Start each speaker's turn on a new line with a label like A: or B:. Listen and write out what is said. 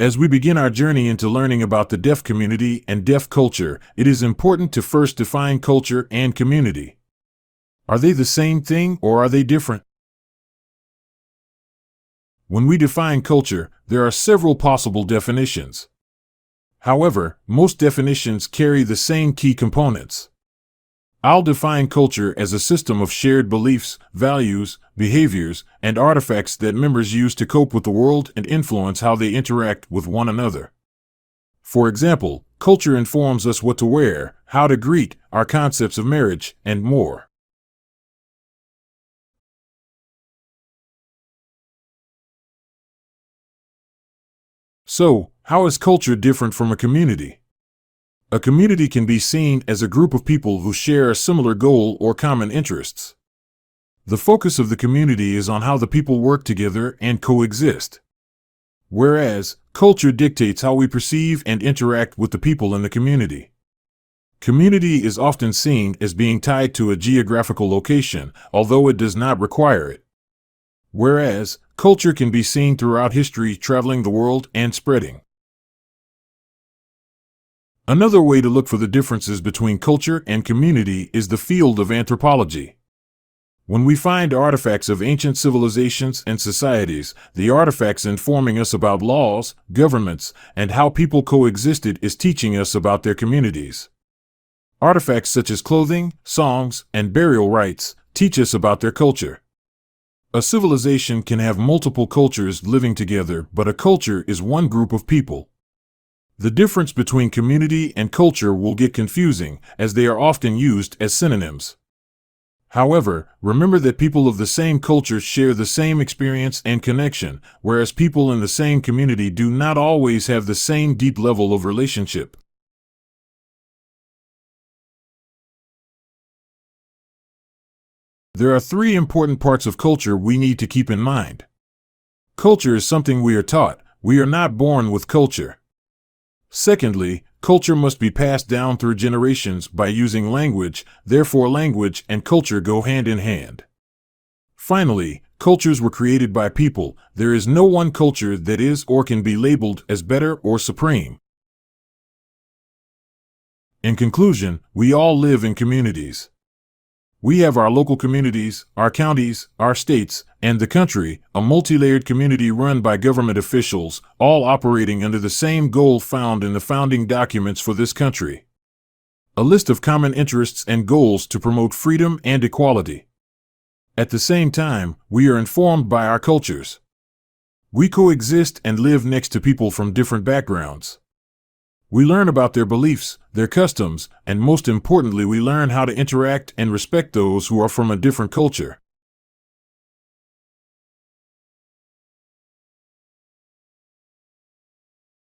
A: As we begin our journey into learning about the deaf community and deaf culture, it is important to first define culture and community. Are they the same thing or are they different? When we define culture, there are several possible definitions. However, most definitions carry the same key components. I'll define culture as a system of shared beliefs, values, behaviors, and artifacts that members use to cope with the world and influence how they interact with one another. For example, culture informs us what to wear, how to greet, our concepts of marriage, and more. So, how is culture different from a community? A community can be seen as a group of people who share a similar goal or common interests. The focus of the community is on how the people work together and coexist. Whereas, culture dictates how we perceive and interact with the people in the community. Community is often seen as being tied to a geographical location, although it does not require it. Whereas, culture can be seen throughout history, traveling the world and spreading. Another way to look for the differences between culture and community is the field of anthropology. When we find artifacts of ancient civilizations and societies, the artifacts informing us about laws, governments, and how people coexisted is teaching us about their communities. Artifacts such as clothing, songs, and burial rites teach us about their culture. A civilization can have multiple cultures living together, but a culture is one group of people. The difference between community and culture will get confusing, as they are often used as synonyms. However, remember that people of the same culture share the same experience and connection, whereas people in the same community do not always have the same deep level of relationship. There are three important parts of culture we need to keep in mind. Culture is something we are taught. We are not born with culture. Secondly, culture must be passed down through generations by using language, therefore language and culture go hand in hand. Finally, cultures were created by people. There is no one culture that is or can be labeled as better or supreme. In conclusion, we all live in communities. We have our local communities, our counties, our states, and the country, a multi-layered community run by government officials, all operating under the same goal found in the founding documents for this country. A list of common interests and goals to promote freedom and equality. At the same time, we are informed by our cultures. We coexist and live next to people from different backgrounds. We learn about their beliefs, their customs, and most importantly, we learn how to interact and respect those who are from a different culture.